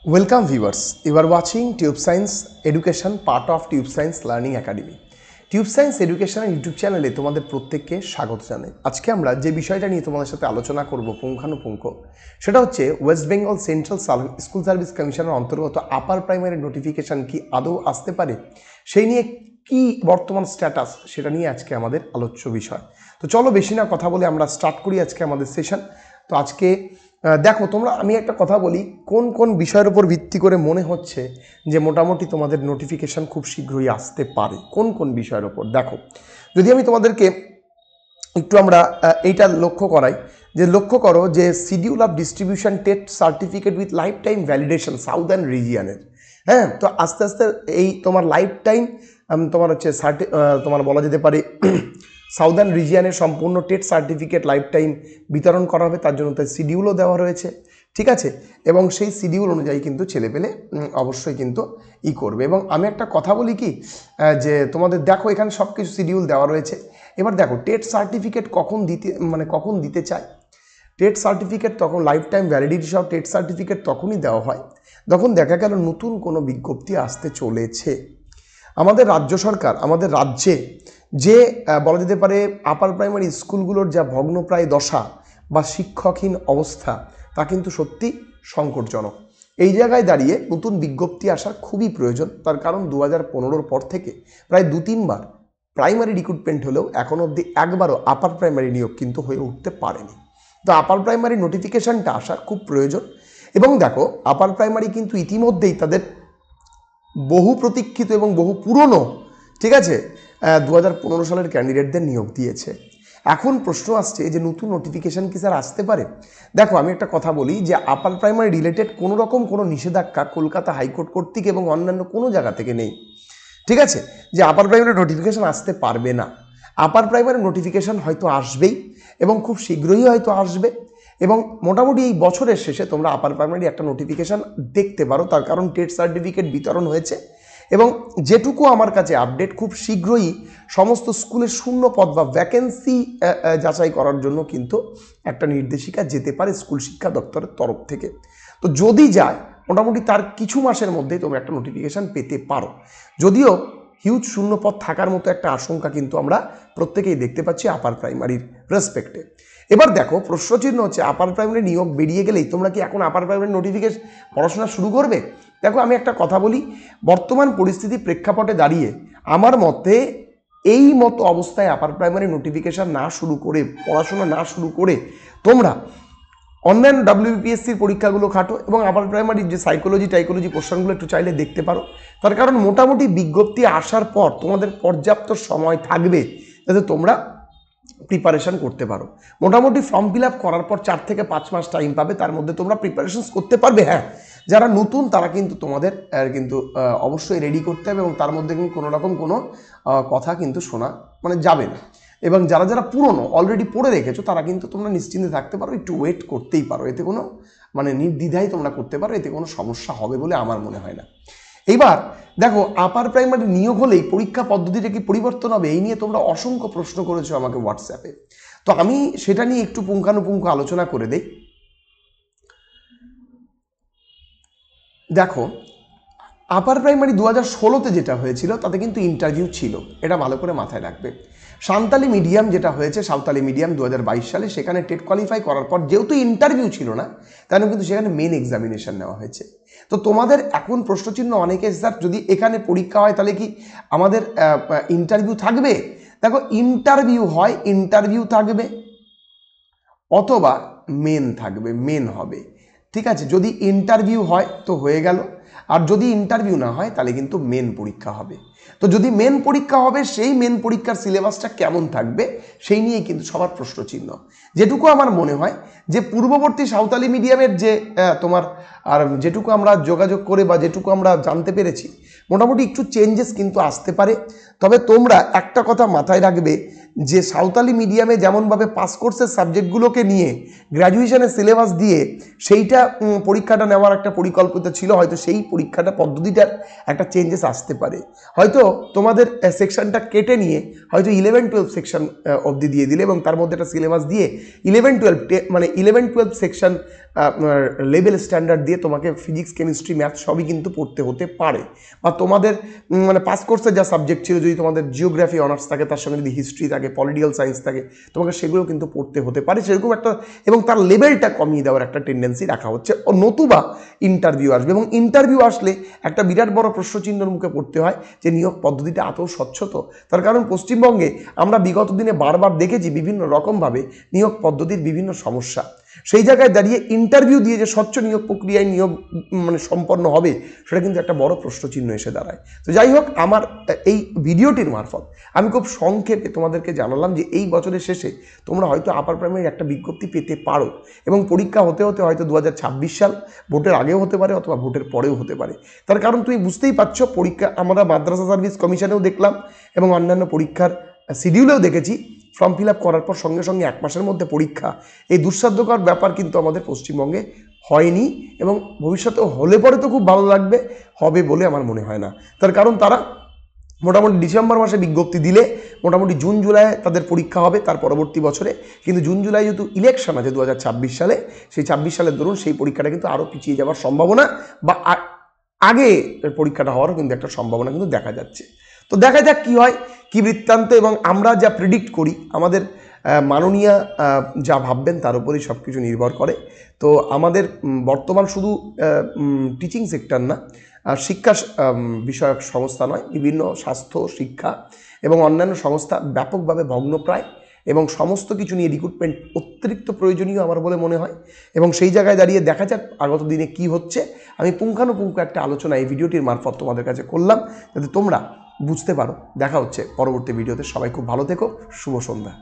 Welcome viewers, you are watching Tube Science Education part of Tube Science Learning Academy. Tube Science Education YouTube চ্যানেলে তোমাদের প্রত্যেককে স্বাগত জানাই। আজকে আমরা যে বিষয়টা নিয়ে তোমাদের সাথে আলোচনা করব পুঙ্খানুপুঙ্খ সেটা হচ্ছে West Bengal central school service কমিশনের অন্তর্গত আপার প্রাইমারি নোটিফিকেশন কি আদৌ আসতে পারে সেই নিয়ে কি বর্তমান স্ট্যাটাস সেটা নিয়ে আজকে আমাদের আলোচ্য বিষয়। তো চলো বেশি না কথা বলে আমরা স্টার্ট করি আজকে আমাদের সেশন। তো আজকে দেখো তোমরা আমি একটা কথা বলি, কোন কোন বিষয়ের উপর ভিত্তি করে মনে হচ্ছে যে মোটামুটি তোমাদের নোটিফিকেশান খুব শীঘ্রই আসতে পারে, কোন কোন বিষয়ের ওপর। দেখো যদি আমি তোমাদেরকে একটু আমরা এইটা লক্ষ্য করো যে schedule of distribution test certificate with life time validation southern রিজিয়নের, হ্যাঁ, তো আস্তে আস্তে এই তোমার লাইফ টাইম তোমার হচ্ছে তোমার বলা যেতে পারে সাউদার্ন রিজিয়নের সম্পূর্ণ টেট সার্টিফিকেট লাইফ টাইম বিতরণ করা হবে, তার জন্য তার শিডিউলও দেওয়া রয়েছে, ঠিক আছে। এবং সেই শিডিউল অনুযায়ী কিন্তু ছেলেপেলে অবশ্যই কিন্তু করবে। এবং আমি একটা কথা বলি কি, যে তোমাদের দেখো এখানে সব কিছু শিডিউল দেওয়া রয়েছে। এবার দেখো টেট সার্টিফিকেট কখন দিতে চায়, টেট সার্টিফিকেট তখন লাইফ টাইম ভ্যালিডিটি সহ টেট সার্টিফিকেট তখনই দেওয়া হয় যখন দেখা গেল নতুন কোনো বিজ্ঞপ্তি আসতে চলেছে। আমাদের রাজ্য সরকার আমাদের রাজ্যে যে বলা যেতে পারে আপার প্রাইমারি স্কুলগুলোর যা ভগ্নপ্রায় দশা বা শিক্ষকহীন অবস্থা তা কিন্তু সত্যি সংকটজনক। এই জায়গায় দাঁড়িয়ে নতুন বিজ্ঞপ্তি আসার খুবই প্রয়োজন। তার কারণ 2015 পর থেকে প্রায় 2-3 বার প্রাইমারি রিক্রুটমেন্ট হলেও এখন অবধি একবারও আপার প্রাইমারি নিয়োগ কিন্তু হয়ে উঠতে পারেনি। তো আপার প্রাইমারি নোটিফিকেশানটা আসার খুব প্রয়োজন। এবং দেখো আপার প্রাইমারি কিন্তু ইতিমধ্যেই তাদের বহু প্রতীক্ষিত এবং বহু পুরনো, ঠিক আছে, 2015 সালের ক্যান্ডিডেটদের নিয়োগ দিয়েছে। এখন প্রশ্ন আসছে যে নতুন নোটিফিকেশান কি স্যার আসতে পারে। দেখো আমি একটা কথা বলি যে আপার প্রাইমারি রিলেটেড কোনো রকম কোনো নিষেধাজ্ঞা কলকাতা হাইকোর্ট কর্তৃক এবং অন্যান্য কোনো জায়গা থেকে নেই, ঠিক আছে, যে আপার প্রাইমারি নোটিফিকেশান আসতে পারবে না। আপার প্রাইমারি নোটিফিকেশান হয়তো আসবেই এবং খুব শীঘ্রই হয়তো আসবে। এবং মোটামুটি এই বছরের শেষে তোমরা আপার প্রাইমারি একটা নোটিফিকেশান দেখতে পারো, তার কারণ টেট সার্টিফিকেট বিতরণ হয়েছে। এবং যেটুকু আমার কাছে আপডেট, খুব শীঘ্রই সমস্ত স্কুলের শূন্য পদ বা ভ্যাকেন্সি যাচাই করার জন্য কিন্তু একটা নির্দেশিকা যেতে পারে স্কুল শিক্ষা দপ্তরের তরফ থেকে। তো যদি যায় মোটামুটি তার কিছু মাসের মধ্যেই তোমরা একটা নোটিফিকেশান পেতে পারো। যদিও হিউজ শূন্যপদ থাকার মতো একটা আশঙ্কা কিন্তু আমরা প্রত্যেকেই দেখতে পাচ্ছি আপার প্রাইমারির রেসপেক্টে। এবার দেখো প্রশ্নচিহ্ন হচ্ছে আপার প্রাইমারি নিয়োগ বেরিয়ে গেলেই তোমরা কি এখন আপার প্রাইমারি নোটিফিকেশন পড়াশোনা শুরু করবে। দেখো আমি একটা কথা বলি, বর্তমান পরিস্থিতি প্রেক্ষাপটে দাঁড়িয়ে আমার মতে এই মতো অবস্থায় আপার প্রাইমারি নোটিফিকেশান না শুরু করে, পড়াশোনা না শুরু করে তোমরা অনলাইন WBPSCর পরীক্ষাগুলো খাটো এবং আপার প্রাইমারির যে সাইকোলজি কোশ্চেনগুলো একটু চাইলে দেখতে পারো। তার কারণ মোটামুটি বিজ্ঞপ্তি আসার পর তোমাদের পর্যাপ্ত সময় থাকবে যাতে তোমরা প্রিপারেশন করতে পারো। মোটামুটি ফর্ম ফিল আপ করার পর 4 থেকে 5 মাস টাইম পাবে, তার মধ্যে তোমরা প্রিপারেশন করতে পারবে। হ্যাঁ, যারা নতুন তারা কিন্তু তোমাদের কিন্তু অবশ্যই রেডি করতে হবে এবং তার মধ্যে কিন্তু কোনো রকম কোনো কথা কিন্তু শোনা যাবে না। এবং যারা যারা পুরনো অলরেডি পড়ে রেখেছো তারা কিন্তু তোমরা নিশ্চিন্তে থাকতে পারো, একটু ওয়েট করতেই পারো, এতে কোনো নির্দ্বিধায় তোমরা করতে পারো, এতে কোনো সমস্যা হবে বলে আমার মনে হয় না। এইবার দেখো আপার প্রাইমারি নিয়োগ হলেই পরীক্ষা পদ্ধতিটা কি পরিবর্তন হবে, এই নিয়ে তোমরা অসংখ্য প্রশ্ন করেছো আমাকে হোয়াটসঅ্যাপে। তো আমি সেটা নিয়ে একটু পুঙ্খানুপুঙ্খ আলোচনা করে দেই। দেখো আপার প্রাইমারি 2016তে যেটা হয়েছিল তাতে কিন্তু ইন্টারভিউ ছিল, এটা ভালো করে মাথায় রাখবে। সাঁওতালি মিডিয়াম যেটা হয়েছে, সাঁওতালি মিডিয়াম 2022 সালে, সেখানে টেট কোয়ালিফাই করার পর যেহেতু ইন্টারভিউ ছিল না তাই কিন্তু সেখানে মেন এক্সামিনেশন নেওয়া হয়েছে। তো তোমাদের এখন প্রশ্নচিহ্ন অনেকে, স্যার যদি এখানে পরীক্ষা হয় তাহলে কি আমাদের ইন্টারভিউ থাকবে। দেখো ইন্টারভিউ হয়, ইন্টারভিউ থাকবে অথবা মেন থাকবে, মেন হবে, ঠিক আছে। যদি ইন্টারভিউ হয় তো হয়ে গেল, আর যদি ইন্টারভিউ না হয় তাহলে কিন্তু মেন পরীক্ষা হবে। তো যদি মেন পরীক্ষা হবে সেই মেন পরীক্ষার সিলেবাসটা কেমন থাকবে সেই নিয়ে কিন্তু সবার প্রশ্নচিহ্ন। যেটুকু আমার মনে হয় যে পূর্ববর্তী সাঁওতালি মিডিয়ামের যে তোমার আর যেটুকু আমরা যোগাযোগ করে বা যেটুকু আমরা জানতে পেরেছি মোটামুটি একটু চেঞ্জেস কিন্তু আসতে পারে। তবে তোমরা একটা কথা মাথায় রাখবে যে সাঁওতালি মিডিয়ামে যেমনভাবে পাস কোর্সের সাবজেক্টগুলোকে নিয়ে গ্র্যাজুয়েশনের সিলেবাস দিয়ে সেইটা পরীক্ষাটা নেওয়ার একটা পরিকল্পিত ছিল, হয়তো সেই পরীক্ষাটা পদ্ধতিটার একটা চেঞ্জেস আসতে পারে। হয়তো তোমাদের সেকশনটা কেটে নিয়ে হয়তো 11-12 সেকশন অবধি দিয়ে দিলে এবং তার মধ্যে একটা সিলেবাস দিয়ে 11-12 সেকশন লেভেল স্ট্যান্ডার্ড দিয়ে তোমাকে ফিজিক্স কেমিস্ট্রি ম্যাথ সবই কিন্তু পড়তে হতে পারে। বা তোমাদের মানে পাস কোর্সের যা সাবজেক্ট ছিল, যদি তোমাদের জিওগ্রাফি অনার্স থাকে, তার সঙ্গে যদি হিস্ট্রি থাকে, পলিটিক্যাল সায়েন্স থাকে, তোমাকে সেগুলো কিন্তু পড়তে হতে পারে সেরকম একটা, এবং তার লেভেলটা কমিয়ে দেওয়ার একটা টেন্ডেন্সি রাখা হচ্ছে। নতুবা ইন্টারভিউ আসবে, এবং ইন্টারভিউ আসলে একটা বিরাট বড় প্রশ্নচিহ্নের মুখে পড়তে হয় যে নিয়োগ পদ্ধতিটা আদৌ স্বচ্ছ তো। তার কারণ পশ্চিমবঙ্গে আমরা বিগত দিনে বারবার দেখেছি বিভিন্ন রকমভাবে নিয়োগ পদ্ধতির বিভিন্ন সমস্যা। সেই জায়গায় দাঁড়িয়ে ইন্টারভিউ দিয়ে যে স্বচ্ছ নিয়োগ প্রক্রিয়ায় নিয়োগ মানে সম্পন্ন হবে, সেটা কিন্তু একটা বড় প্রশ্নচিহ্ন এসে দাঁড়ায়। তো যাই হোক, আমার এই ভিডিওটির মারফত আমি খুব সংক্ষেপে তোমাদেরকে জানালাম যে এই বছরের শেষে তোমরা হয়তো আপার প্রাইমারি একটা বিজ্ঞপ্তি পেতে পারো, এবং পরীক্ষা হতে হতে হয়তো 2026 সাল, ভোটের আগেও হতে পারে অথবা ভোটের পরেও হতে পারে। তার কারণ তুমি বুঝতেই পারছো, পরীক্ষা আমরা মাদ্রাসা সার্ভিস কমিশনেও দেখলাম এবং অন্যান্য পরীক্ষার শিডিউলেও দেখেছি, ফর্ম ফিল আপ করার পর সঙ্গে সঙ্গে 1 মাসের মধ্যে পরীক্ষা। এই দুঃসাধ্যকর ব্যাপার কিন্তু আমাদের পশ্চিমবঙ্গে হয়নি, এবং ভবিষ্যতেও হলে পরে তো খুব ভালো লাগবে, হবে বলে আমার মনে হয় না। তার কারণ তারা মোটামুটি ডিসেম্বর মাসে বিজ্ঞপ্তি দিলে মোটামুটি জুন জুলাই তাদের পরীক্ষা হবে তার পরবর্তী বছরে। কিন্তু জুন জুলাই যেহেতু ইলেকশন আছে 2026 সালে, সেই 26 সালের দরুন সেই পরীক্ষাটা কিন্তু আরও পিছিয়ে যাওয়ার সম্ভাবনা, বা আগে পরীক্ষাটা হওয়ারও কিন্তু একটা সম্ভাবনা কিন্তু দেখা যাচ্ছে। তো দেখা যাক কী হয়, কী বৃত্তান্ত, এবং আমরা যা প্রেডিক্ট করি, আমাদের মাননীয়া যা ভাববেন তার উপরেই সব কিছু নির্ভর করে। তো আমাদের বর্তমান শুধু টিচিং সেক্টর না, শিক্ষা বিষয়ক সংস্থা নয়, বিভিন্ন স্বাস্থ্য, শিক্ষা এবং অন্যান্য সংস্থা ব্যাপকভাবে ভগ্নপ্রায়, এবং সমস্ত কিছু নিয়ে রিক্রুটমেন্ট অতিরিক্ত প্রয়োজনীয় আমার বলে মনে হয়। এবং সেই জায়গায় দাঁড়িয়ে দেখা যাক আগত দিনে কি হচ্ছে। আমি পুঙ্খানুপুঙ্খ একটা আলোচনা এই ভিডিওটির মারফত তোমাদের কাছে করলাম, যাতে তোমরা বুঝতে পারো। দেখা হচ্ছে পরবর্তী ভিডিওতে। সবাই খুব ভালো থেকো, শুভ সন্ধ্যা।